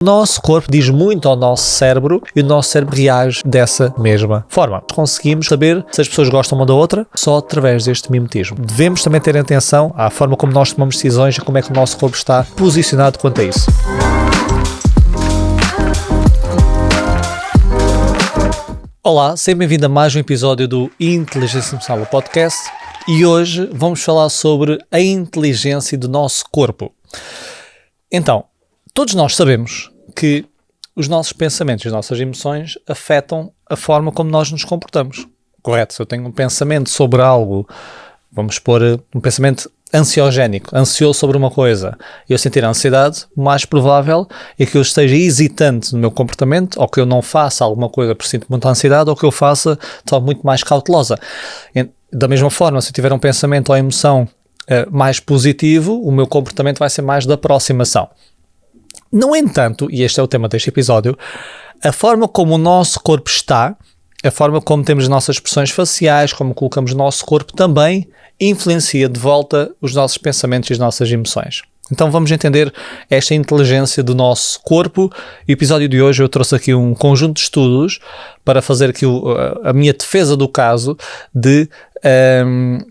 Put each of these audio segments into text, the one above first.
O nosso corpo diz muito ao nosso cérebro e o nosso cérebro reage dessa mesma forma. Conseguimos saber se as pessoas gostam uma da outra só através deste mimetismo. Devemos também ter atenção à forma como nós tomamos decisões e como é que o nosso corpo está posicionado quanto a isso. Olá, seja bem-vindo a mais um episódio do Inteligência Emocional Podcast e hoje vamos falar sobre a inteligência do nosso corpo. Então, todos nós sabemos que os nossos pensamentos e as nossas emoções afetam a forma como nós nos comportamos. Correto? Se eu tenho um pensamento sobre algo, vamos pôr um pensamento ansiogénico, ansioso sobre uma coisa, e eu sentir ansiedade, o mais provável é que eu esteja hesitante no meu comportamento, ou que eu não faça alguma coisa por sinto muita ansiedade, ou que eu faça de forma muito mais cautelosa. Da mesma forma, se eu tiver um pensamento ou emoção mais positivo, o meu comportamento vai ser mais de aproximação. No entanto, e este é o tema deste episódio, a forma como o nosso corpo está, a forma como temos as nossas expressões faciais, como colocamos o nosso corpo, também influencia de volta os nossos pensamentos e as nossas emoções. Então vamos entender esta inteligência do nosso corpo. E o episódio de hoje eu trouxe aqui um conjunto de estudos para fazer aqui a minha defesa do caso de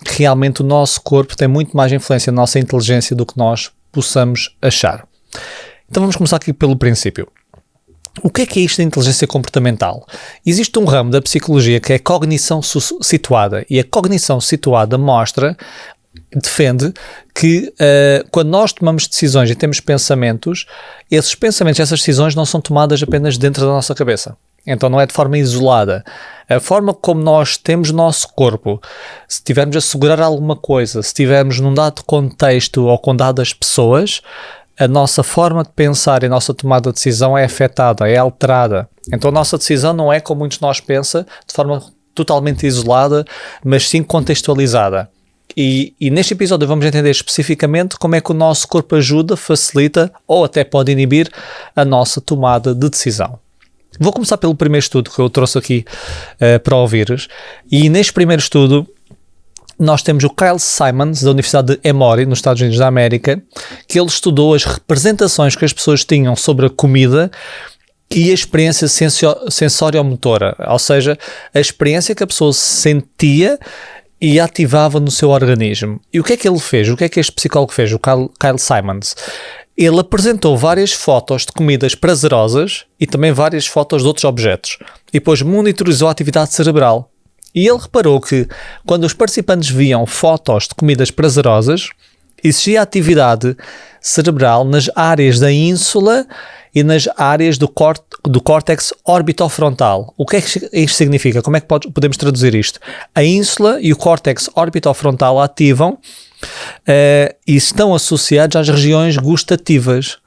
realmente o nosso corpo tem muito mais influência na nossa inteligência do que nós possamos achar. Então vamos começar aqui pelo princípio. O que é isto da inteligência comportamental? Existe um ramo da psicologia que é a cognição situada, e a cognição situada defende que quando nós tomamos decisões e temos pensamentos, esses pensamentos, essas decisões não são tomadas apenas dentro da nossa cabeça. Então não é de forma isolada. A forma como nós temos o nosso corpo, se estivermos a segurar alguma coisa, se estivermos num dado contexto ou com dadas pessoas, a nossa forma de pensar e a nossa tomada de decisão é afetada, é alterada. Então a nossa decisão não é como muitos de nós pensam, de forma totalmente isolada, mas sim contextualizada. E neste episódio vamos entender especificamente como é que o nosso corpo ajuda, facilita ou até pode inibir a nossa tomada de decisão. Vou começar pelo primeiro estudo que eu trouxe aqui para ouvires. E neste primeiro estudo nós temos o Kyle Simons, da Universidade de Emory, nos Estados Unidos da América, que ele estudou as representações que as pessoas tinham sobre a comida e a experiência sensório-motora, ou seja, a experiência que a pessoa sentia e ativava no seu organismo. E o que é que ele fez? O que é que este psicólogo fez, o Kyle Simons? Ele apresentou várias fotos de comidas prazerosas e também várias fotos de outros objetos. E depois monitorizou a atividade cerebral. E ele reparou que, quando os participantes viam fotos de comidas prazerosas, existia atividade cerebral nas áreas da ínsula e nas áreas do córtex orbitofrontal. O que é que isto significa? Como é que podemos traduzir isto? A ínsula e o córtex orbitofrontal ativam e estão associados às regiões gustativas.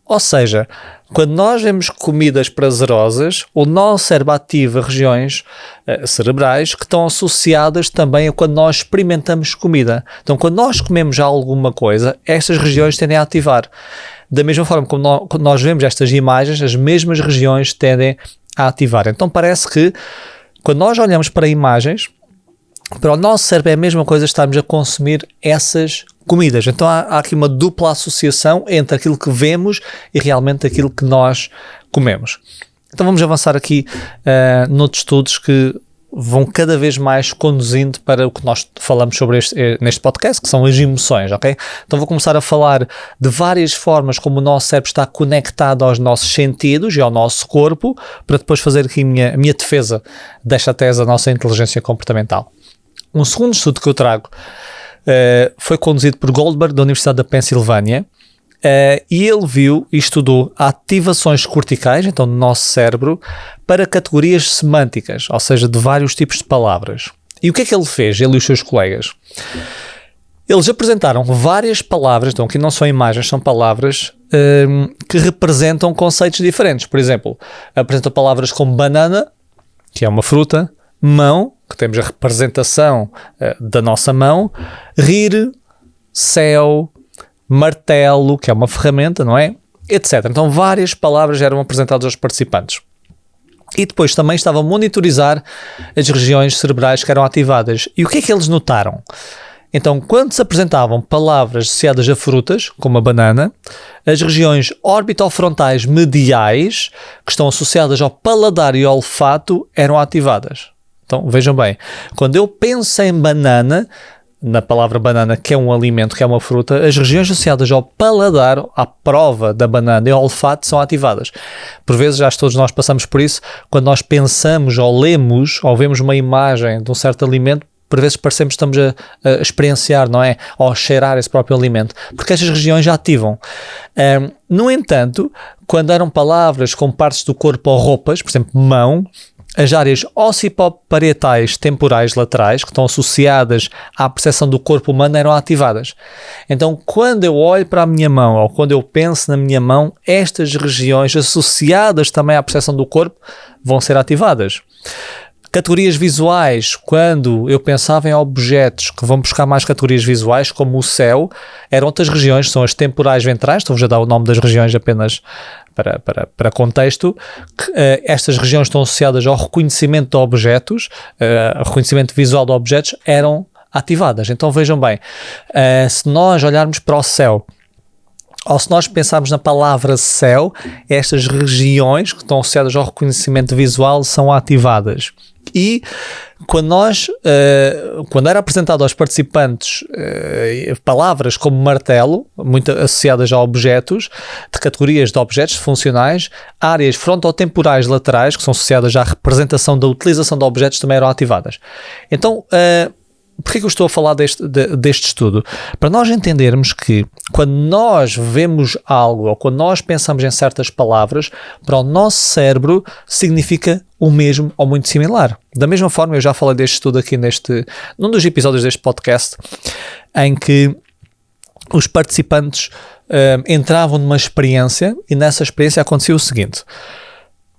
Ou seja, quando nós vemos comidas prazerosas, o nosso cérebro ativa regiões cerebrais que estão associadas também a quando nós experimentamos comida. Então, quando nós comemos alguma coisa, estas regiões tendem a ativar. Da mesma forma como nós vemos estas imagens, as mesmas regiões tendem a ativar. Então, parece que quando nós olhamos para imagens, para o nosso cérebro é a mesma coisa estarmos a consumir essas comidas. Então há aqui uma dupla associação entre aquilo que vemos e realmente aquilo que nós comemos. Então vamos avançar aqui noutros estudos que vão cada vez mais conduzindo para o que nós falamos sobre neste podcast, que são as emoções, ok? Então vou começar a falar de várias formas como o nosso cérebro está conectado aos nossos sentidos e ao nosso corpo, para depois fazer aqui a minha defesa desta tese da nossa inteligência comportamental. Um segundo estudo que eu trago foi conduzido por Goldberg, da Universidade da Pensilvânia, e ele viu e estudou ativações corticais, então no nosso cérebro, para categorias semânticas, ou seja, de vários tipos de palavras. E o que é que ele fez, ele e os seus colegas? Eles apresentaram várias palavras, então aqui não são imagens, são palavras que representam conceitos diferentes. Por exemplo, apresentam palavras como banana, que é uma fruta, mão, que temos a representação da nossa mão, rir, céu, martelo, que é uma ferramenta, não é? Etc. Então várias palavras eram apresentadas aos participantes. E depois também estavam a monitorizar as regiões cerebrais que eram ativadas. E o que é que eles notaram? Então, quando se apresentavam palavras associadas a frutas, como a banana, as regiões orbitofrontais mediais, que estão associadas ao paladar e ao olfato, eram ativadas. Então, vejam bem, quando eu penso em banana, na palavra banana, que é um alimento, que é uma fruta, as regiões associadas ao paladar, à prova da banana e ao olfato são ativadas. Por vezes, já todos nós passamos por isso, quando nós pensamos ou lemos ou vemos uma imagem de um certo alimento, por vezes parecemos que estamos a experienciar, não é? Ou a cheirar esse próprio alimento, porque estas regiões já ativam. No entanto, quando eram palavras com partes do corpo ou roupas, por exemplo, mão, as áreas ossipoparietais temporais laterais, que estão associadas à percepção do corpo humano, eram ativadas. Então, quando eu olho para a minha mão, ou quando eu penso na minha mão, estas regiões associadas também à percepção do corpo vão ser ativadas. Categorias visuais, quando eu pensava em objetos que vão buscar mais categorias visuais, como o céu, eram outras regiões, são as temporais ventrais, estou-vos a dar o nome das regiões apenas para contexto, que, estas regiões estão associadas ao reconhecimento de objetos, reconhecimento visual de objetos, eram ativadas. Então vejam bem, se nós olharmos para o céu, ou se nós pensarmos na palavra céu, estas regiões que estão associadas ao reconhecimento visual são ativadas. E quando era apresentado aos participantes palavras como martelo, muito associadas a objetos, de categorias de objetos funcionais, áreas frontotemporais laterais, que são associadas à representação da utilização de objetos, também eram ativadas. Então, porquê que eu estou a falar deste estudo? Para nós entendermos que quando nós vemos algo ou quando nós pensamos em certas palavras, para o nosso cérebro significa o mesmo ou muito similar. Da mesma forma, eu já falei deste estudo aqui num dos episódios deste podcast, em que os participantes entravam numa experiência e nessa experiência acontecia o seguinte: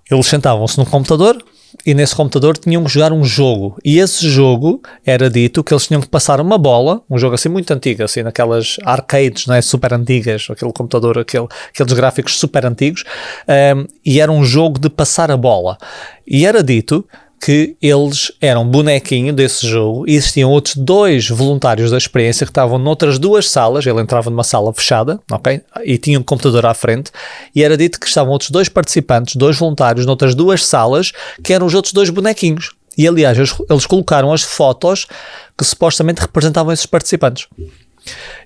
eles sentavam-se num computador e nesse computador tinham que jogar um jogo, e esse jogo era dito que eles tinham que passar uma bola, um jogo assim muito antigo, assim naquelas arcades, não é, super antigas, aquele computador, aqueles gráficos super antigos, e era um jogo de passar a bola, e era dito que eles eram bonequinho desse jogo e existiam outros 2 voluntários da experiência que estavam noutras 2 salas, ele entrava numa sala fechada, ok? E tinha um computador à frente, e era dito que estavam outros 2 participantes, 2 voluntários noutras 2 salas, que eram os outros 2 bonequinhos. E aliás, eles colocaram as fotos que supostamente representavam esses participantes.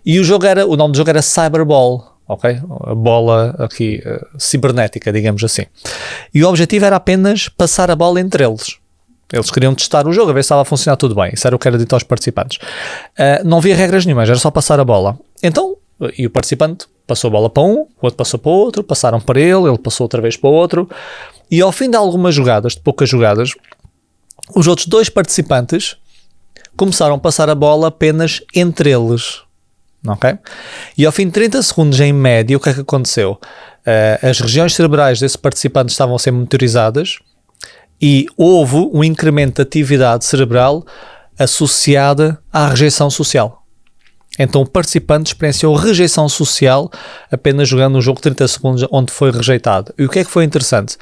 E o nome do jogo era Cyberball. Ok? A bola aqui cibernética, digamos assim. E o objetivo era apenas passar a bola entre eles. Eles queriam testar o jogo, a ver se estava a funcionar tudo bem. Isso era o que era dito aos participantes. Não havia regras nenhumas, era só passar a bola. Então, e o participante passou a bola para um, o outro passou para o outro, passaram para ele passou outra vez para o outro. E ao fim de algumas jogadas, de poucas jogadas, os outros 2 participantes começaram a passar a bola apenas entre eles. Okay? E ao fim de 30 segundos em média, o que é que aconteceu? As regiões cerebrais desse participante estavam a ser monitorizadas e houve um incremento de atividade cerebral associada à rejeição social. Então o participante experienciou rejeição social apenas jogando um jogo de 30 segundos onde foi rejeitado. E o que é que foi interessante?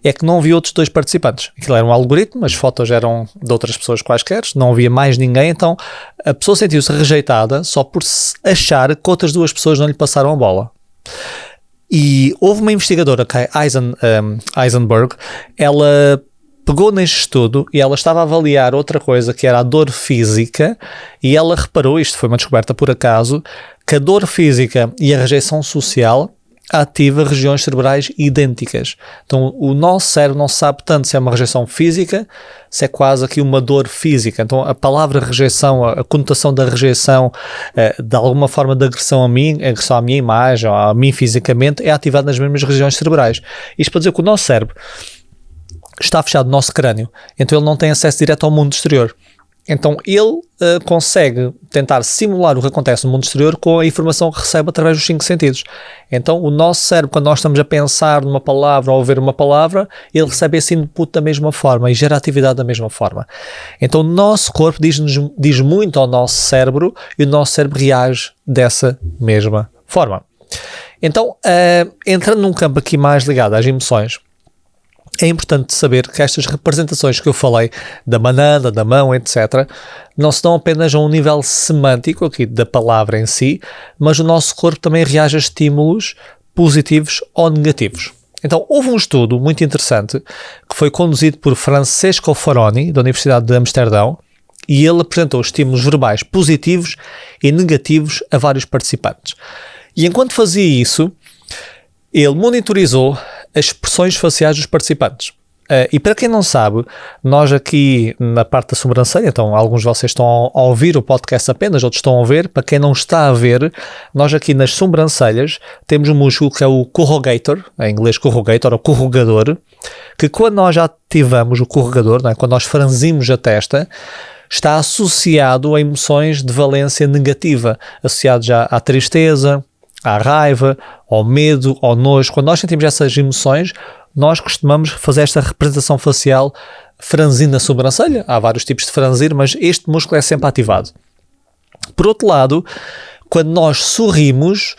É que não havia outros 2 participantes. Aquilo era um algoritmo, as fotos eram de outras pessoas quaisquer, não havia mais ninguém, então a pessoa sentiu-se rejeitada só por achar que outras 2 pessoas não lhe passaram a bola. E houve uma investigadora, que é Eisenberg, ela pegou neste estudo e ela estava a avaliar outra coisa que era a dor física, e ela reparou, isto foi uma descoberta por acaso, que a dor física e a rejeição social ativa regiões cerebrais idênticas. Então o nosso cérebro não sabe tanto se é uma rejeição física, se é quase aqui uma dor física. Então a palavra rejeição, a conotação da rejeição, de alguma forma de agressão à minha imagem, ou a mim fisicamente, é ativada nas mesmas regiões cerebrais. Isto para dizer que o nosso cérebro está fechado no nosso crânio, então ele não tem acesso direto ao mundo exterior. Então ele consegue tentar simular o que acontece no mundo exterior com a informação que recebe através dos 5 sentidos. Então o nosso cérebro, quando nós estamos a pensar numa palavra ou a ouvir uma palavra, ele recebe esse input da mesma forma e gera atividade da mesma forma. Então o nosso corpo diz muito ao nosso cérebro, e o nosso cérebro reage dessa mesma forma. Então, entrando num campo aqui mais ligado às emoções, é importante saber que estas representações que eu falei, da banana, da mão, etc., não se dão apenas a um nível semântico aqui da palavra em si, mas o nosso corpo também reage a estímulos positivos ou negativos. Então, houve um estudo muito interessante que foi conduzido por Francesco Faroni, da Universidade de Amsterdão, e ele apresentou estímulos verbais positivos e negativos a vários participantes. E enquanto fazia isso, ele monitorizou as expressões faciais dos participantes. E para quem não sabe, nós aqui na parte da sobrancelha, então alguns de vocês estão a ouvir o podcast apenas, outros estão a ver. Para quem não está a ver, nós aqui nas sobrancelhas temos um músculo que é o corrugator, em inglês corrugator ou corrugador, que quando nós ativamos o corrugador, não é? Quando nós franzimos a testa, está associado a emoções de valência negativa, associado já à tristeza, à raiva, ao medo, ao nojo. Quando nós sentimos essas emoções, nós costumamos fazer esta representação facial franzindo a sobrancelha. Há vários tipos de franzir, mas este músculo é sempre ativado. Por outro lado, quando nós sorrimos,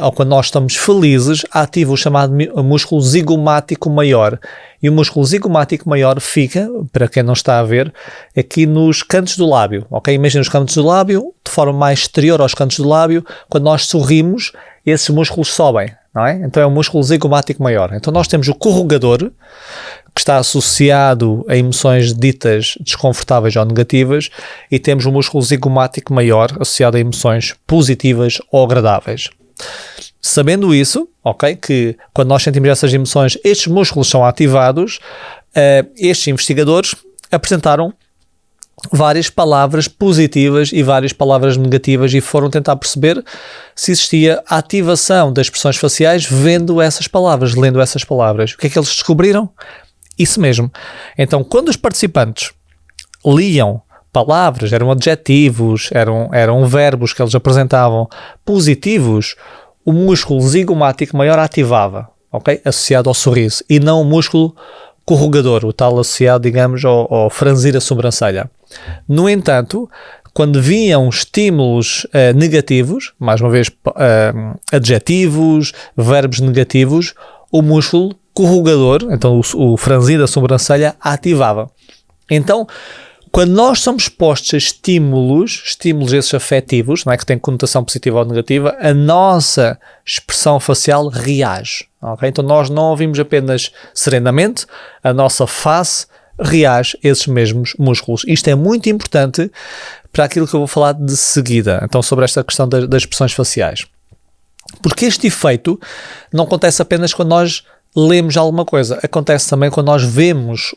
ou quando nós estamos felizes, ativa o chamado músculo zigomático maior. E o músculo zigomático maior fica, para quem não está a ver, aqui nos cantos do lábio. Ok? Imagina os cantos do lábio, de forma mais exterior aos cantos do lábio. Quando nós sorrimos, esses músculos sobem. Não é? Então é o músculo zigomático maior. Então nós temos o corrugador, que está associado a emoções ditas desconfortáveis ou negativas, e temos o músculo zigomático maior, associado a emoções positivas ou agradáveis. Sabendo isso, ok, que quando nós sentimos essas emoções, estes músculos são ativados, estes investigadores apresentaram várias palavras positivas e várias palavras negativas e foram tentar perceber se existia ativação das expressões faciais vendo essas palavras, lendo essas palavras. O que é que eles descobriram? Isso mesmo. Então, quando os participantes liam palavras, eram adjetivos, eram verbos que eles apresentavam positivos, o músculo zigomático maior ativava, ok? Associado ao sorriso, e não o músculo corrugador, o tal associado, digamos, ao franzir a sobrancelha. No entanto, quando vinham estímulos negativos, mais uma vez adjetivos, verbos negativos, o músculo corrugador, então o franzir da sobrancelha, ativava. Então, quando nós somos expostos a estímulos esses afetivos, não é, que têm conotação positiva ou negativa, a nossa expressão facial reage. Okay? Então nós não ouvimos apenas serenamente, a nossa face reage a esses mesmos músculos. Isto é muito importante para aquilo que eu vou falar de seguida, então sobre esta questão das expressões faciais. Porque este efeito não acontece apenas quando nós lemos alguma coisa, acontece também quando nós vemos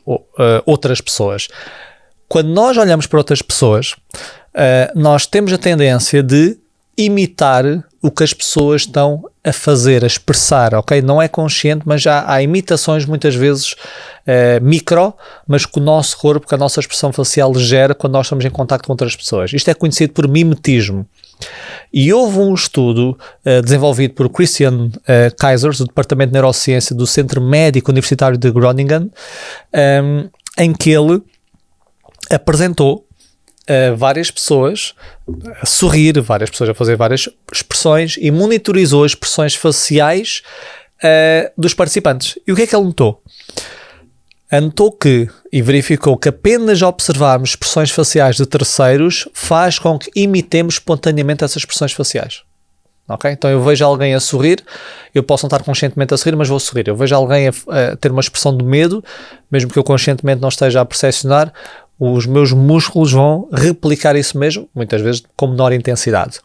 outras pessoas. Quando nós olhamos para outras pessoas, nós temos a tendência de imitar o que as pessoas estão a fazer, a expressar, ok? Não é consciente, mas já há imitações muitas vezes micro, mas que o nosso corpo, que a nossa expressão facial gera quando nós estamos em contacto com outras pessoas. Isto é conhecido por mimetismo. E houve um estudo desenvolvido por Christian Kaiser, do Departamento de Neurociência do Centro Médico Universitário de Groningen, em que ele apresentou várias pessoas a sorrir, várias pessoas a fazer várias expressões e monitorizou as expressões faciais dos participantes. E o que é que ele notou? Notou que, e verificou que apenas observarmos expressões faciais de terceiros faz com que imitemos espontaneamente essas expressões faciais. Okay? Então eu vejo alguém a sorrir, eu posso não estar conscientemente a sorrir, mas vou sorrir. Eu vejo alguém a ter uma expressão de medo, mesmo que eu conscientemente não esteja a percepcionar, os meus músculos vão replicar isso mesmo, muitas vezes com menor intensidade.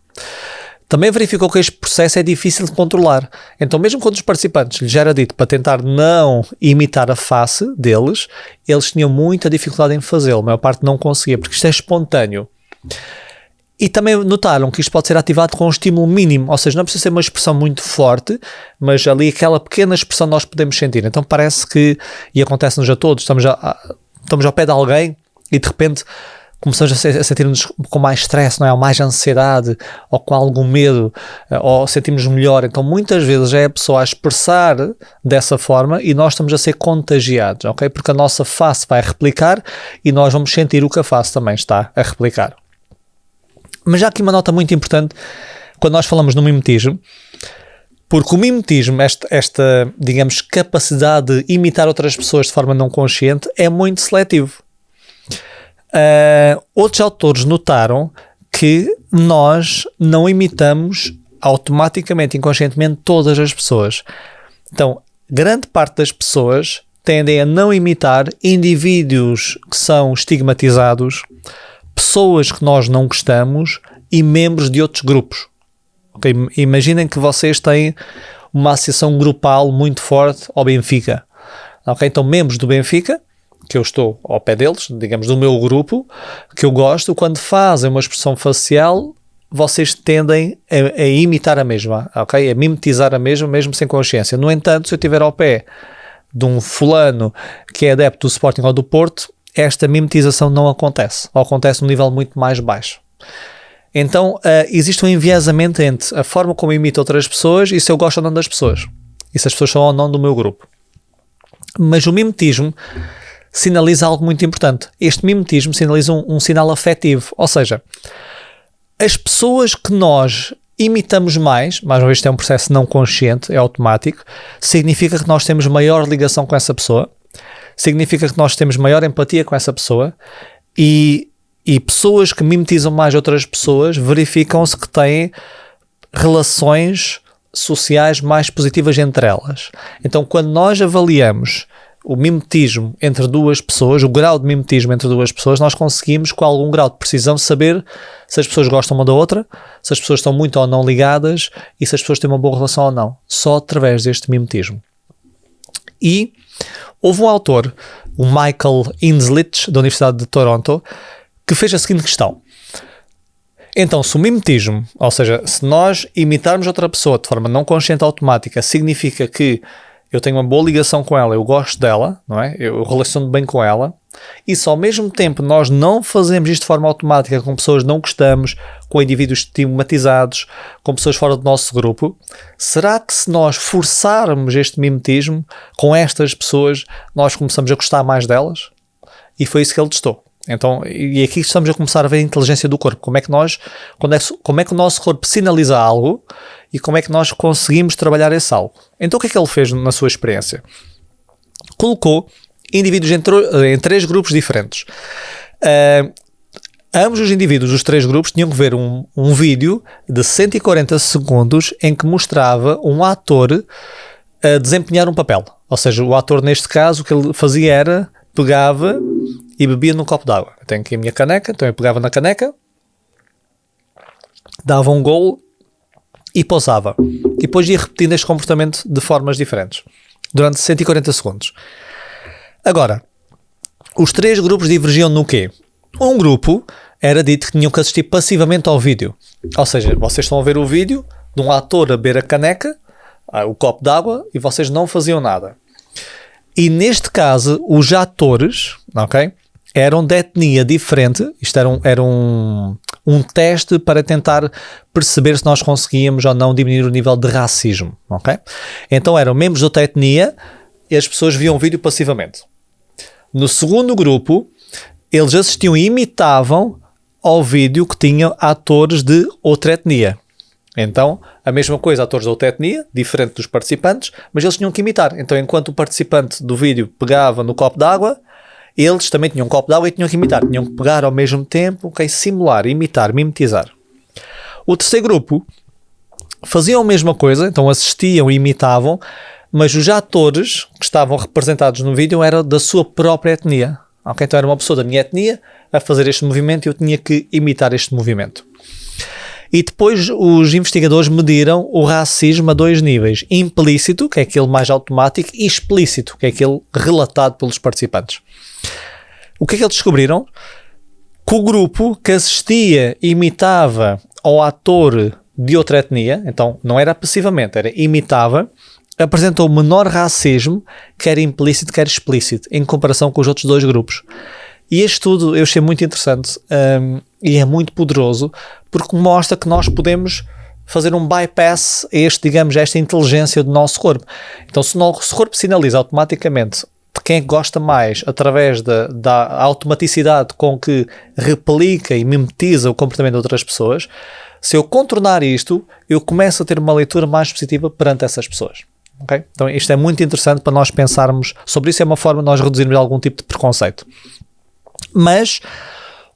Também verificou que este processo é difícil de controlar. Então, mesmo quando os participantes lhes era dito para tentar não imitar a face deles, eles tinham muita dificuldade em fazê-lo. A maior parte não conseguia, porque isto é espontâneo. E também notaram que isto pode ser ativado com um estímulo mínimo, ou seja, não precisa ser uma expressão muito forte, mas ali aquela pequena expressão nós podemos sentir. Então parece que, e acontece-nos a todos, estamos ao pé de alguém e de repente começamos a sentir-nos com mais stress, não é? Ou mais ansiedade, ou com algum medo, ou sentimos melhor. Então muitas vezes é a pessoa a expressar dessa forma e nós estamos a ser contagiados, ok? Porque a nossa face vai replicar e nós vamos sentir o que a face também está a replicar. Mas já aqui uma nota muito importante, quando nós falamos no mimetismo, Porque o mimetismo, esta, digamos, capacidade de imitar outras pessoas de forma não consciente, é muito seletivo. Outros autores notaram que nós não imitamos automaticamente, inconscientemente, todas as pessoas. Então, grande parte das pessoas tendem a não imitar indivíduos que são estigmatizados, pessoas que nós não gostamos e membros de outros grupos. Okay? Imaginem que vocês têm uma associação grupal muito forte ao Benfica. Okay? Então, membros do Benfica, que eu estou ao pé deles, digamos, do meu grupo, que eu gosto, quando fazem uma expressão facial, vocês tendem a imitar a mesma, ok? A mimetizar a mesma, mesmo sem consciência. No entanto, se eu estiver ao pé de um fulano que é adepto do Sporting ou do Porto, esta mimetização não acontece. Ou acontece num nível muito mais baixo. Então, existe um enviesamento entre a forma como imito outras pessoas e se eu gosto ou não das pessoas. E se as pessoas são ou não do meu grupo. Mas o mimetismo sinaliza algo muito importante. Este mimetismo sinaliza um sinal afetivo. Ou seja, as pessoas que nós imitamos mais uma vez isto é um processo não consciente, é automático, significa que nós temos maior ligação com essa pessoa, significa que nós temos maior empatia com essa pessoa e pessoas que mimetizam mais outras pessoas verificam-se que têm relações sociais mais positivas entre elas. Então, quando nós avaliamos o mimetismo entre duas pessoas, o grau de mimetismo entre duas pessoas, nós conseguimos, com algum grau de precisão, saber se as pessoas gostam uma da outra, se as pessoas estão muito ou não ligadas e se as pessoas têm uma boa relação ou não. Só através deste mimetismo. E houve um autor, o Michael Inslitch, da Universidade de Toronto, que fez a seguinte questão. Então, se o mimetismo, ou seja, se nós imitarmos outra pessoa de forma não consciente automática, significa que eu tenho uma boa ligação com ela, eu gosto dela, não é? Eu relaciono bem com ela, e se ao mesmo tempo nós não fazemos isto de forma automática com pessoas que não gostamos, com indivíduos estigmatizados, com pessoas fora do nosso grupo, será que se nós forçarmos este mimetismo com estas pessoas, nós começamos a gostar mais delas? E foi isso que ele testou. Então, e aqui estamos a começar a ver a inteligência do corpo, como é que o nosso corpo sinaliza algo e como é que nós conseguimos trabalhar esse algo. Então o que é que ele fez na sua experiência? Colocou indivíduos em 3 grupos diferentes. Ambos os indivíduos dos 3 grupos tinham que ver um vídeo de 140 segundos em que mostrava um ator a desempenhar um papel. Ou seja, o ator neste caso o que ele fazia era, pegava e bebia num copo d'água. Eu tenho aqui a minha caneca, então eu pegava na caneca, dava um golo e pousava. E depois ia repetindo este comportamento de formas diferentes, durante 140 segundos. Agora, os 3 grupos divergiam no quê? Um grupo era dito que tinham que assistir passivamente ao vídeo. Ou seja, vocês estão a ver o vídeo de um ator a beber a caneca, o copo d'água, e vocês não faziam nada. E neste caso, os atores, ok, eram de etnia diferente. Isto era um teste para tentar perceber se nós conseguíamos ou não diminuir o nível de racismo, ok? Então eram membros de outra etnia e as pessoas viam o vídeo passivamente. No segundo grupo, eles assistiam e imitavam ao vídeo que tinham atores de outra etnia. Então, a mesma coisa, atores de outra etnia, diferente dos participantes, mas eles tinham que imitar. Então, enquanto o participante do vídeo pegava no copo d'água, eles também tinham um copo d'água e tinham que imitar. Tinham que pegar ao mesmo tempo, okay, simular, imitar, mimetizar. O terceiro grupo faziam a mesma coisa, então assistiam e imitavam, mas os atores que estavam representados no vídeo eram da sua própria etnia. Okay? Então, era uma pessoa da minha etnia a fazer este movimento e eu tinha que imitar este movimento. E depois os investigadores mediram o racismo a 2 níveis. Implícito, que é aquele mais automático, e explícito, que é aquele relatado pelos participantes. O que é que eles descobriram? Que o grupo que assistia e imitava ao ator de outra etnia, então não era passivamente, era imitava, apresentou menor racismo, quer implícito, quer explícito, em comparação com os outros 2 grupos. E este estudo eu achei muito interessante e é muito poderoso porque mostra que nós podemos fazer um bypass a esta inteligência do nosso corpo. Então, se o nosso corpo sinaliza automaticamente de quem gosta mais através da automaticidade com que replica e mimetiza o comportamento de outras pessoas, Se eu contornar isto, eu começo a ter uma leitura mais positiva perante essas pessoas. Okay? Então isto é muito interessante para nós pensarmos sobre isso, é uma forma de nós reduzirmos algum tipo de preconceito. Mas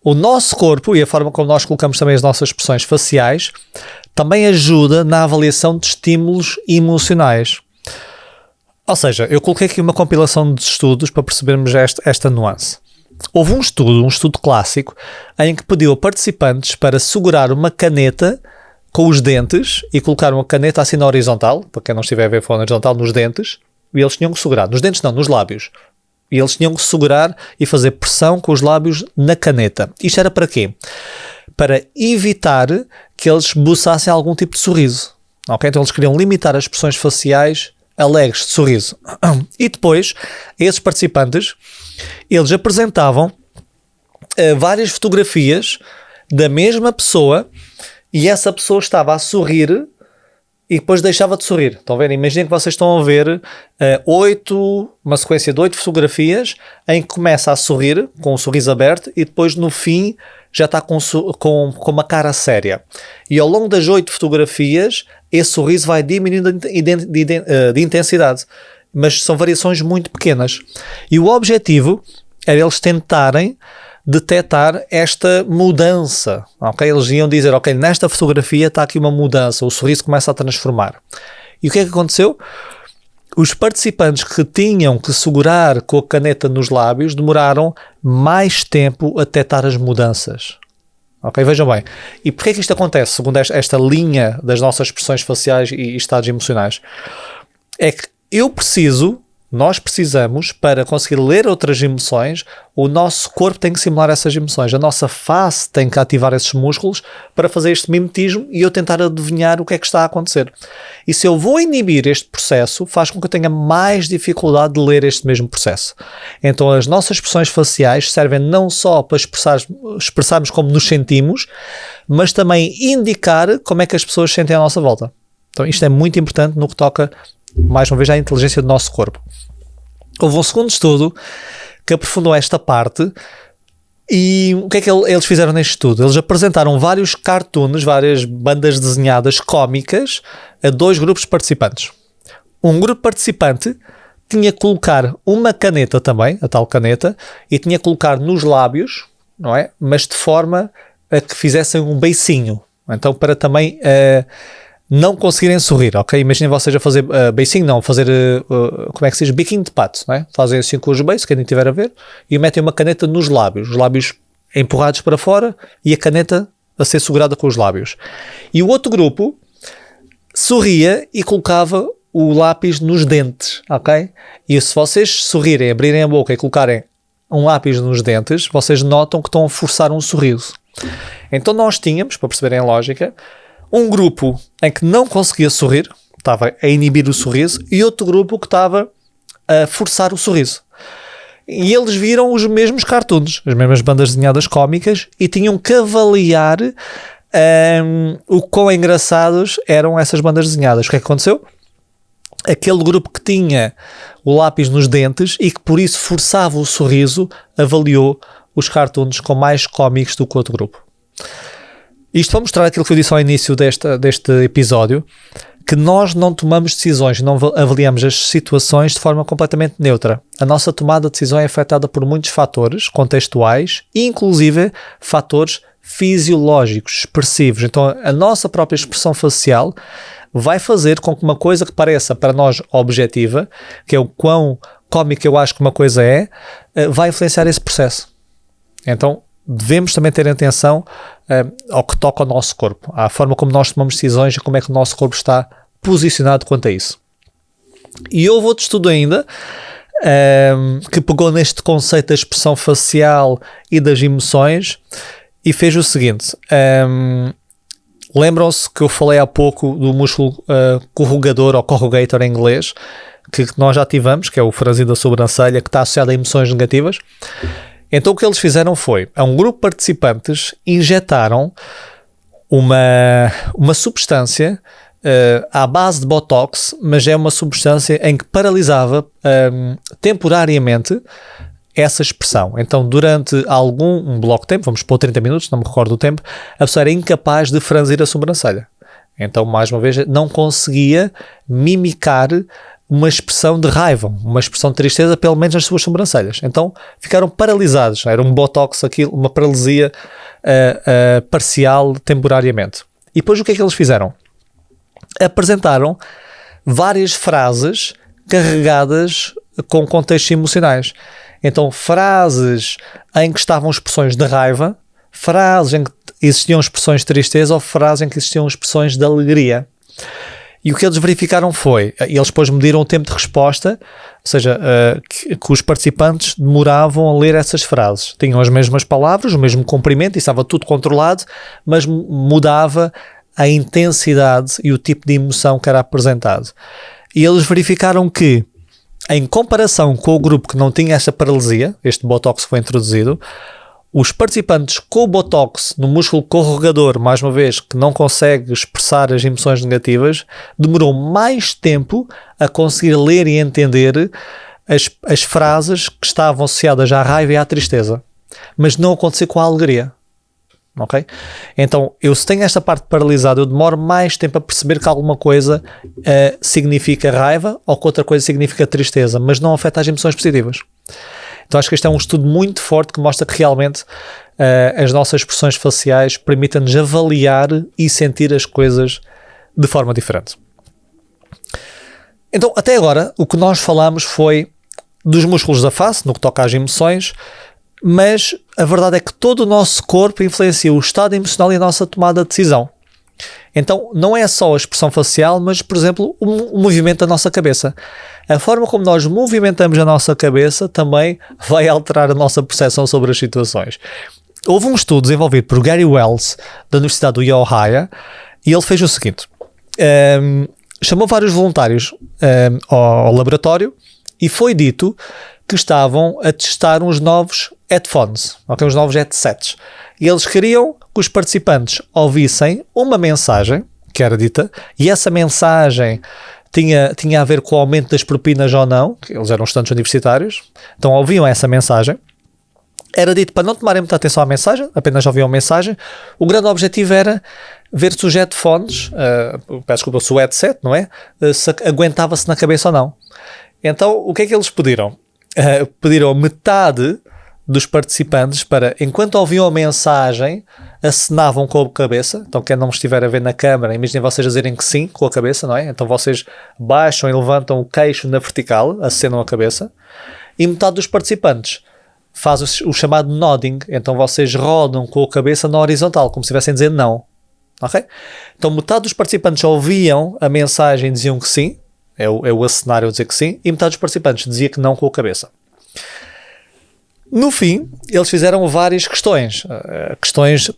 o nosso corpo e a forma como nós colocamos também as nossas expressões faciais também ajuda na avaliação de estímulos emocionais. Ou seja, eu coloquei aqui uma compilação de estudos para percebermos esta nuance. Houve um estudo clássico, em que pediu a participantes para segurar uma caneta com os dentes e colocar uma caneta assim na horizontal, para quem não estiver a ver na horizontal, nos dentes, e eles tinham que segurar, nos dentes não, nos lábios. E eles tinham que segurar e fazer pressão com os lábios na caneta. Isto era para quê? Para evitar que eles esboçassem algum tipo de sorriso. Okay? Então eles queriam limitar as expressões faciais alegres de sorriso. E depois, esses participantes, eles apresentavam várias fotografias da mesma pessoa e essa pessoa estava a sorrir e depois deixava de sorrir. Estão a ver? Imaginem que vocês estão a ver uma sequência de 8 fotografias em que começa a sorrir, com o sorriso aberto, e depois no fim já está com uma cara séria. E ao longo das 8 fotografias, esse sorriso vai diminuindo de intensidade. Mas são variações muito pequenas. E o objetivo era eles tentarem detectar esta mudança. Okay? Eles iam dizer, ok, nesta fotografia está aqui uma mudança, o sorriso começa a transformar. E o que é que aconteceu? Os participantes que tinham que segurar com a caneta nos lábios demoraram mais tempo a detectar as mudanças. Ok, vejam bem. E porquê é que isto acontece, segundo esta linha das nossas expressões faciais e estados emocionais? É que nós precisamos, para conseguir ler outras emoções, o nosso corpo tem que simular essas emoções. A nossa face tem que ativar esses músculos para fazer este mimetismo e eu tentar adivinhar o que é que está a acontecer. E se eu vou inibir este processo, faz com que eu tenha mais dificuldade de ler este mesmo processo. Então as nossas expressões faciais servem não só para expressarmos como nos sentimos, mas também indicar como é que as pessoas sentem à nossa volta. Então isto é muito importante no que toca, mais uma vez, à inteligência do nosso corpo. Houve um segundo estudo que aprofundou esta parte e o que é que eles fizeram neste estudo? Eles apresentaram vários cartoons, várias bandas desenhadas cómicas a 2 grupos participantes. Um grupo participante tinha que colocar uma caneta também, a tal caneta, e tinha que colocar nos lábios, não é? Mas de forma a que fizessem um beicinho. Então para também não conseguirem sorrir, ok? Imaginem vocês a fazer beicinho, não, fazer, como é que se diz? Biquinho de pato, não é? Fazem assim com os beiços, quem estiver a ver, e metem uma caneta nos lábios, os lábios empurrados para fora e a caneta a ser segurada com os lábios. E o outro grupo sorria e colocava o lápis nos dentes, ok? E se vocês sorrirem, abrirem a boca e colocarem um lápis nos dentes, vocês notam que estão a forçar um sorriso. Então nós tínhamos, para perceberem a lógica, um grupo em que não conseguia sorrir, estava a inibir o sorriso, e outro grupo que estava a forçar o sorriso. E eles viram os mesmos cartoons, as mesmas bandas desenhadas cómicas, e tinham que avaliar o quão engraçados eram essas bandas desenhadas. O que é que aconteceu? Aquele grupo que tinha o lápis nos dentes e que por isso forçava o sorriso, avaliou os cartoons como mais cómicos do que o outro grupo. Isto vai mostrar aquilo que eu disse ao início deste episódio, que nós não tomamos decisões, não avaliamos as situações de forma completamente neutra. A nossa tomada de decisão é afetada por muitos fatores contextuais e inclusive fatores fisiológicos, expressivos. Então a nossa própria expressão facial vai fazer com que uma coisa que pareça para nós objetiva, que é o quão cómico eu acho que uma coisa é, vai influenciar esse processo. Então devemos também ter atenção ao que toca ao nosso corpo, à forma como nós tomamos decisões e como é que o nosso corpo está posicionado quanto a isso. E houve outro estudo ainda que pegou neste conceito da expressão facial e das emoções e fez o seguinte. Lembram-se que eu falei há pouco do músculo corrugador ou corrugator em inglês, que nós já ativamos, que é o franzido da sobrancelha, que está associado a emoções negativas. Então o que eles fizeram foi, a um grupo de participantes injetaram uma substância à base de Botox, mas é uma substância em que paralisava temporariamente essa expressão. Então, durante um bloco de tempo, vamos pôr 30 minutos, não me recordo do tempo, a pessoa era incapaz de franzir a sobrancelha. Então, mais uma vez, não conseguia mimicar uma expressão de raiva, uma expressão de tristeza, pelo menos nas suas sobrancelhas. Então, ficaram paralisados. Era um botox, aquilo, uma paralisia parcial, temporariamente. E depois o que é que eles fizeram? Apresentaram várias frases carregadas com contextos emocionais. Então, frases em que estavam expressões de raiva, frases em que existiam expressões de tristeza ou frases em que existiam expressões de alegria. E o que eles verificaram foi, eles depois mediram o tempo de resposta, ou seja, que os participantes demoravam a ler essas frases. Tinham as mesmas palavras, o mesmo comprimento, e estava tudo controlado, mas mudava a intensidade e o tipo de emoção que era apresentado. E eles verificaram que, em comparação com o grupo que não tinha esta paralisia, este botox foi introduzido, os participantes com o botox no músculo corrugador, mais uma vez, que não consegue expressar as emoções negativas, demorou mais tempo a conseguir ler e entender as frases que estavam associadas à raiva e à tristeza. Mas não aconteceu com a alegria. Ok? Então, se tenho esta parte paralisada, eu demoro mais tempo a perceber que alguma coisa significa raiva ou que outra coisa significa tristeza, mas não afeta as emoções positivas. Então acho que este é um estudo muito forte que mostra que realmente as nossas expressões faciais permitem-nos avaliar e sentir as coisas de forma diferente. Então, até agora, o que nós falamos foi dos músculos da face, no que toca às emoções, mas a verdade é que todo o nosso corpo influencia o estado emocional e a nossa tomada de decisão. Então, não é só a expressão facial, mas, por exemplo, o movimento da nossa cabeça. A forma como nós movimentamos a nossa cabeça também vai alterar a nossa percepção sobre as situações. Houve um estudo desenvolvido por Gary Wells, da Universidade do Ohio, e ele fez o seguinte. Chamou vários voluntários ao laboratório e foi dito que estavam a testar uns novos headphones, uns novos headsets. E eles queriam que os participantes ouvissem uma mensagem que era dita, e essa mensagem tinha a ver com o aumento das propinas ou não, que eles eram estudantes universitários, então ouviam essa mensagem. Era dito para não tomarem muita atenção à mensagem, apenas ouviam a mensagem. O grande objetivo era ver se os headphones, peço desculpa, se o headset, não é? Se aguentava-se na cabeça ou não. Então, o que é que eles pediram? Pediram metade dos participantes para, enquanto ouviam a mensagem, acenavam com a cabeça. Então, quem não estiver a ver na câmara, imaginem vocês a dizerem que sim com a cabeça, não é? Então, vocês baixam e levantam o queixo na vertical, acenam a cabeça. E metade dos participantes faz o chamado nodding. Então, vocês rodam com a cabeça na horizontal, como se estivessem a dizer não. Ok? Então, metade dos participantes ouviam a mensagem e diziam que sim. É o acenar eu dizer que sim. E metade dos participantes dizia que não com a cabeça. No fim, eles fizeram várias questões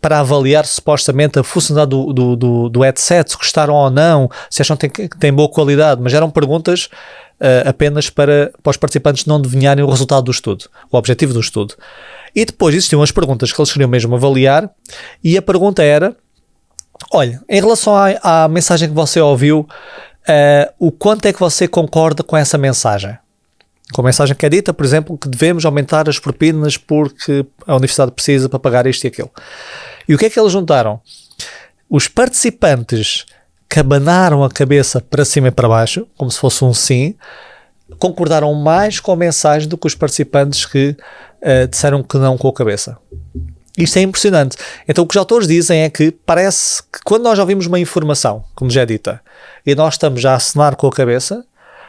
para avaliar supostamente a funcionalidade do headset, se gostaram ou não, se acham que tem boa qualidade, mas eram perguntas apenas para os participantes não adivinharem o resultado do estudo, o objetivo do estudo. E depois existiam as perguntas que eles queriam mesmo avaliar, e a pergunta era, olha, em relação à mensagem que você ouviu, o quanto é que você concorda com essa mensagem? Com a mensagem que é dita, por exemplo, que devemos aumentar as propinas porque a universidade precisa para pagar isto e aquilo. E o que é que eles juntaram? Os participantes que abanaram a cabeça para cima e para baixo, como se fosse um sim, concordaram mais com a mensagem do que os participantes que disseram que não com a cabeça. Isto é impressionante. Então, o que os autores dizem é que parece que quando nós ouvimos uma informação, como já é dita, e nós estamos a acenar com a cabeça,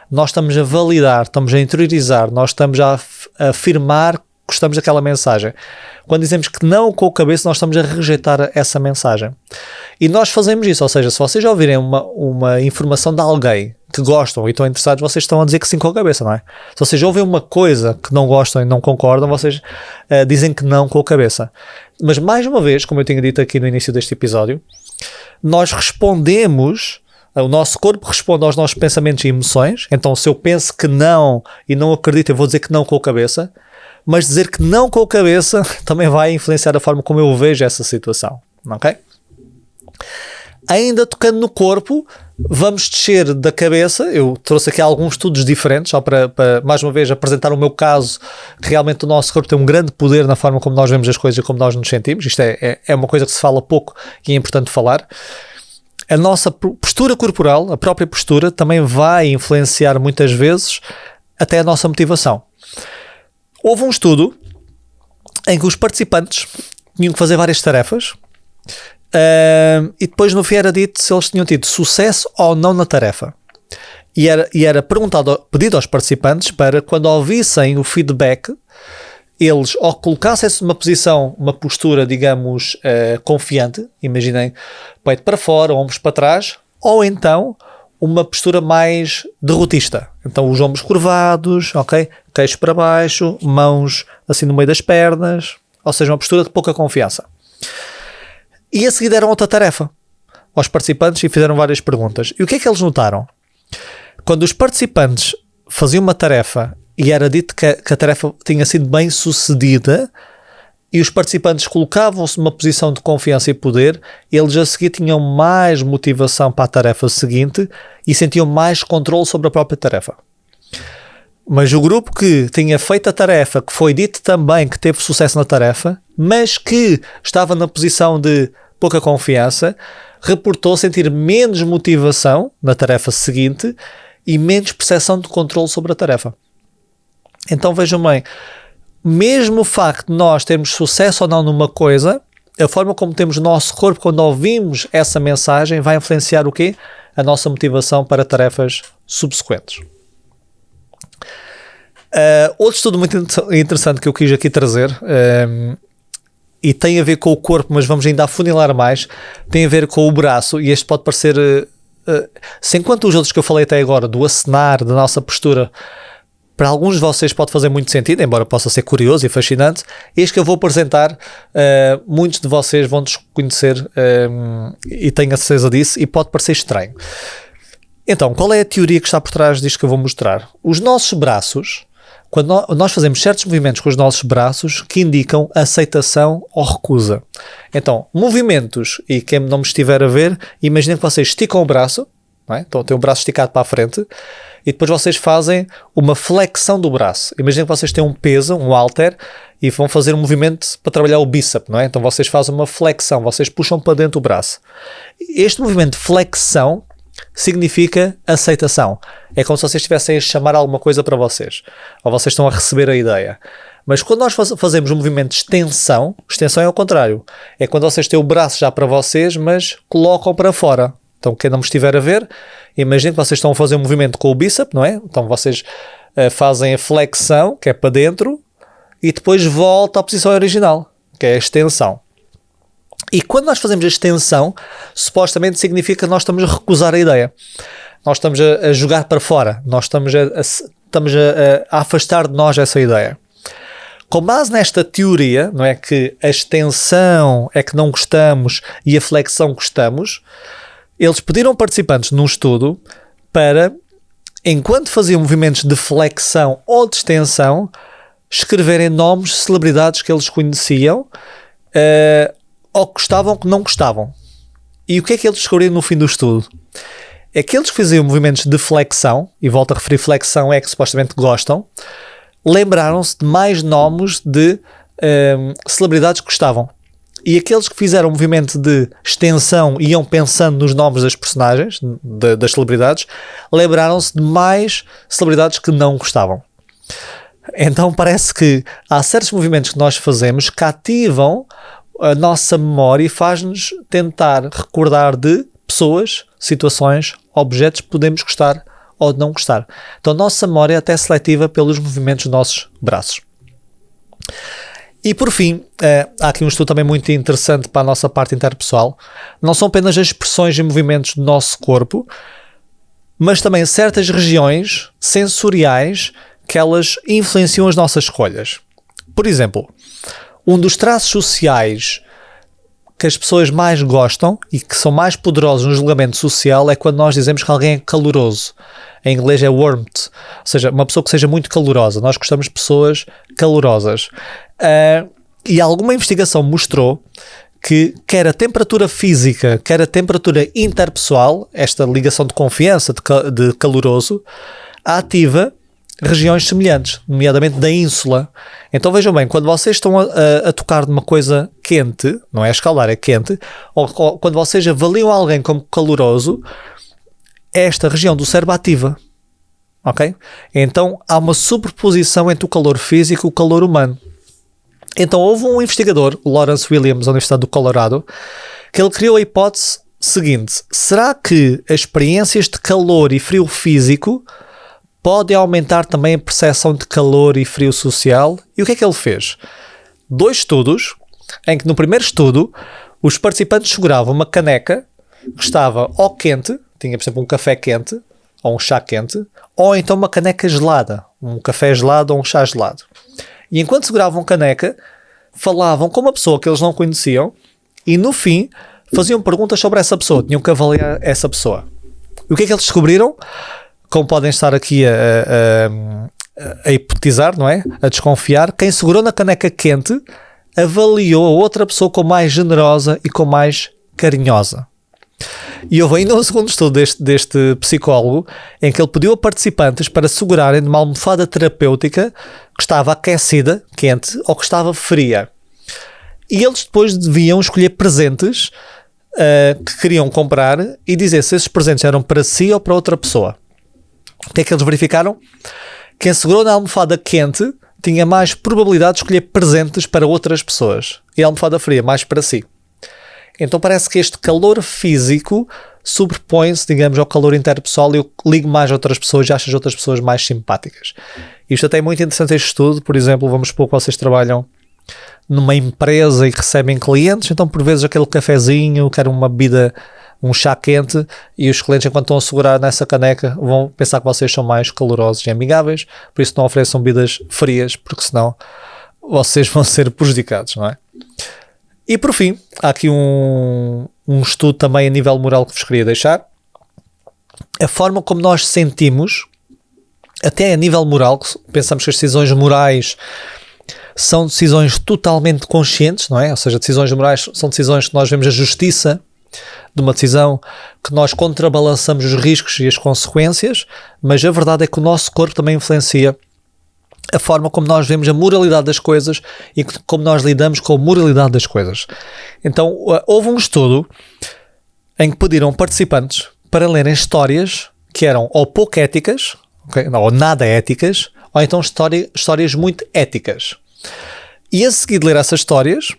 nós estamos a validar, estamos a interiorizar, nós estamos a afirmar que gostamos daquela mensagem. Quando dizemos que não com a cabeça, nós estamos a rejeitar essa mensagem. E nós fazemos isso, ou seja, se vocês ouvirem uma informação de alguém que gostam e estão interessados, vocês estão a dizer que sim com a cabeça, não é? Se vocês ouvem uma coisa que não gostam e não concordam, vocês dizem que não com a cabeça. Mas mais uma vez, como eu tinha dito aqui no início deste episódio, nós respondemos. O nosso corpo responde aos nossos pensamentos e emoções. Então, se eu penso que não e não acredito, eu vou dizer que não com a cabeça. Mas dizer que não com a cabeça também vai influenciar a forma como eu vejo essa situação. Ok? Ainda tocando no corpo, Vamos descer da cabeça. Eu trouxe aqui alguns estudos diferentes, só para mais uma vez apresentar o meu caso, que realmente o nosso corpo tem um grande poder na forma como nós vemos as coisas e como nós nos sentimos. Isto é uma coisa que se fala pouco e é importante falar. A nossa postura corporal, a própria postura, também vai influenciar muitas vezes até a nossa motivação. Houve um estudo em que os participantes tinham que fazer várias tarefas e depois no fim era dito se eles tinham tido sucesso ou não na tarefa. E era pedido aos participantes para, quando ouvissem o feedback, eles ou colocassem-se numa posição, uma postura, digamos, confiante, imaginem, peito para fora, ombros para trás, ou então uma postura mais derrotista. Então os ombros curvados, ok? Queixo para baixo, mãos assim no meio das pernas, ou seja, uma postura de pouca confiança. E a seguir deram outra tarefa aos participantes e fizeram várias perguntas. E o que é que eles notaram? Quando os participantes faziam uma tarefa e era dito que a tarefa tinha sido bem sucedida e os participantes colocavam-se numa posição de confiança e poder, eles a seguir tinham mais motivação para a tarefa seguinte e sentiam mais controle sobre a própria tarefa. Mas o grupo que tinha feito a tarefa, que foi dito também que teve sucesso na tarefa, mas que estava na posição de pouca confiança, reportou sentir menos motivação na tarefa seguinte e menos percepção de controle sobre a tarefa. Então vejam bem, mesmo o facto de nós termos sucesso ou não numa coisa, a forma como temos o nosso corpo quando ouvimos essa mensagem vai influenciar o quê? A nossa motivação para tarefas subsequentes. Outro estudo muito interessante que eu quis aqui trazer e tem a ver com o corpo, mas vamos ainda afunilar mais, tem a ver com o braço, e este pode parecer se enquanto os outros que eu falei até agora, do acenar, da nossa postura, para alguns de vocês pode fazer muito sentido, embora possa ser curioso e fascinante, este que eu vou apresentar, muitos de vocês vão desconhecer e tenho a certeza disso, e pode parecer estranho. Então, qual é a teoria que está por trás disto que eu vou mostrar? Os nossos braços, quando nós fazemos certos movimentos com os nossos braços que indicam aceitação ou recusa. Então, movimentos, e quem não me estiver a ver, imaginem que vocês esticam o braço, não é? Então tem o braço esticado para a frente, e depois vocês fazem uma flexão do braço. Imaginem que vocês têm um peso, um halter, e vão fazer um movimento para trabalhar o bíceps, não é? Então vocês fazem uma flexão, vocês puxam para dentro o braço. Este movimento de flexão significa aceitação. É como se vocês estivessem a chamar alguma coisa para vocês, ou vocês estão a receber a ideia. Mas quando nós fazemos um movimento de extensão é ao contrário. É quando vocês têm o braço já para vocês, mas colocam para fora. Então quem não me estiver a ver, imaginem que vocês estão a fazer um movimento com o bíceps, não é? Então vocês fazem a flexão, que é para dentro, e depois volta à posição original, que é a extensão. E quando nós fazemos a extensão, supostamente significa que nós estamos a recusar a ideia. Nós estamos a jogar para fora. Nós estamos a afastar de nós essa ideia. Com base nesta teoria, não é, que a extensão é que não gostamos e a flexão gostamos, eles pediram participantes num estudo para, enquanto faziam movimentos de flexão ou de extensão, escreverem nomes de celebridades que eles conheciam, ou que gostavam ou que não gostavam. E o que é que eles descobriram no fim do estudo? Aqueles que faziam movimentos de flexão, e volto a referir flexão é que supostamente gostam, lembraram-se de mais nomes de celebridades que gostavam. E aqueles que fizeram movimento de extensão e iam pensando nos nomes das personagens, das celebridades, lembraram-se de mais celebridades que não gostavam. Então parece que há certos movimentos que nós fazemos que ativam a nossa memória e faz-nos tentar recordar de pessoas, situações, objetos que podemos gostar ou não gostar. Então a nossa memória é até seletiva pelos movimentos dos nossos braços. E por fim, há aqui um estudo também muito interessante para a nossa parte interpessoal. Não são apenas as expressões e movimentos do nosso corpo, mas também certas regiões sensoriais que elas influenciam as nossas escolhas. Por exemplo, um dos traços sociais que as pessoas mais gostam e que são mais poderosos no julgamento social é quando nós dizemos que alguém é caloroso. Em inglês é warmth, ou seja, uma pessoa que seja muito calorosa. Nós gostamos de pessoas calorosas. E alguma investigação mostrou que quer a temperatura física, quer a temperatura interpessoal, esta ligação de confiança, de caloroso, ativa regiões semelhantes, nomeadamente da ínsula. Então vejam bem, quando vocês estão a tocar numa coisa quente, não é a escalar, é quente, ou quando vocês avaliam alguém como caloroso, esta região do cérebro ativa. Ok? Então há uma superposição entre o calor físico e o calor humano. Então houve um investigador, o Lawrence Williams, da Universidade do Colorado, que ele criou a hipótese seguinte: será que as experiências de calor e frio físico podem aumentar também a percepção de calor e frio social? E o que é que ele fez? 2 estudos, em que no primeiro estudo os participantes seguravam uma caneca que estava ou quente, tinha por exemplo um café quente, ou um chá quente, ou então uma caneca gelada, um café gelado ou um chá gelado. E enquanto seguravam caneca, falavam com uma pessoa que eles não conheciam e no fim faziam perguntas sobre essa pessoa, tinham que avaliar essa pessoa. E o que é que eles descobriram? Como podem estar aqui a hipotizar, não é? A desconfiar, quem segurou na caneca quente avaliou a outra pessoa como mais generosa e como mais carinhosa. E houve ainda um segundo estudo deste psicólogo em que ele pediu a participantes para segurarem de uma almofada terapêutica que estava aquecida, quente, ou que estava fria. E eles depois deviam escolher presentes que queriam comprar e dizer se esses presentes eram para si ou para outra pessoa. O que é que eles verificaram? Quem segurou na almofada quente tinha mais probabilidade de escolher presentes para outras pessoas. E a almofada fria mais para si. Então parece que este calor físico sobrepõe-se, digamos, ao calor interpessoal e eu ligo mais a outras pessoas e acho as outras pessoas mais simpáticas. Isto até é muito interessante este estudo. Por exemplo, vamos supor que vocês trabalham numa empresa e que recebem clientes, então por vezes aquele cafezinho, quer uma bebida, um chá quente, e os clientes, enquanto estão a segurar nessa caneca, vão pensar que vocês são mais calorosos e amigáveis, por isso não ofereçam bebidas frias, porque senão vocês vão ser prejudicados, não é? E por fim, há aqui um estudo também a nível moral que vos queria deixar. A forma como nós sentimos, até a nível moral, pensamos que as decisões morais são decisões totalmente conscientes, não é? Ou seja, decisões morais são decisões que nós vemos a justiça de uma decisão, que nós contrabalançamos os riscos e as consequências, mas a verdade é que o nosso corpo também influencia a forma como nós vemos a moralidade das coisas e como nós lidamos com a moralidade das coisas. Então, houve um estudo em que pediram participantes para lerem histórias que eram ou pouco éticas, okay, ou nada éticas, ou então histórias muito éticas. E a seguir de ler essas histórias,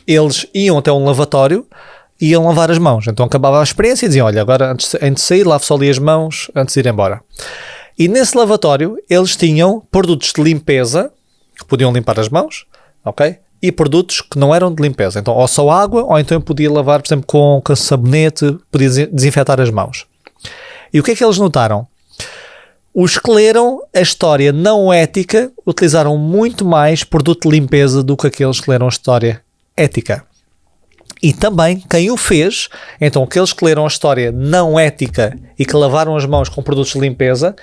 eles iam até um lavatório e iam lavar as mãos. Então acabava a experiência e diziam: olha, agora antes de sair, lave só ali as mãos antes de ir embora. E nesse lavatório eles tinham produtos de limpeza que podiam limpar as mãos, ok? E produtos que não eram de limpeza. Então ou só água, ou então podia lavar, por exemplo, com sabonete, podia desinfetar as mãos. E o que é que eles notaram? Os que leram a história não ética utilizaram muito mais produto de limpeza do que aqueles que leram a história ética. E também quem o fez, então aqueles que leram a história não ética e que lavaram as mãos com produtos de limpeza,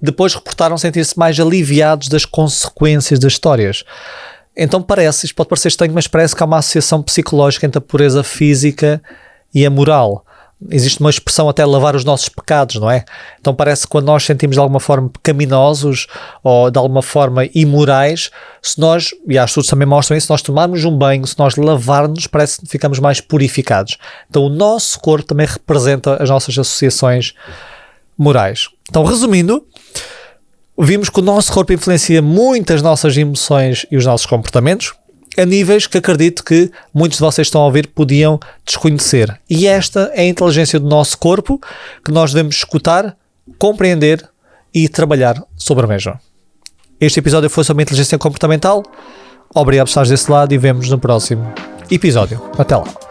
depois reportaram sentir-se mais aliviados das consequências das histórias. Então isto pode parecer estranho, mas parece que há uma associação psicológica entre a pureza física e a moral. Existe uma expressão até lavar os nossos pecados, não é? Então parece que quando nós sentimos de alguma forma pecaminosos ou de alguma forma imorais, se nós, e há estudos também mostram isso, se nós tomarmos um banho, se nós lavarmos, parece que ficamos mais purificados. Então o nosso corpo também representa as nossas associações morais. Então resumindo, vimos que o nosso corpo influencia muito as nossas emoções e os nossos comportamentos, a níveis que acredito que muitos de vocês estão a ouvir podiam desconhecer. E esta é a inteligência do nosso corpo que nós devemos escutar, compreender e trabalhar sobre a mesma. Este episódio foi sobre a inteligência comportamental. Obrigado por estares desse lado e vemos no próximo episódio. Até lá.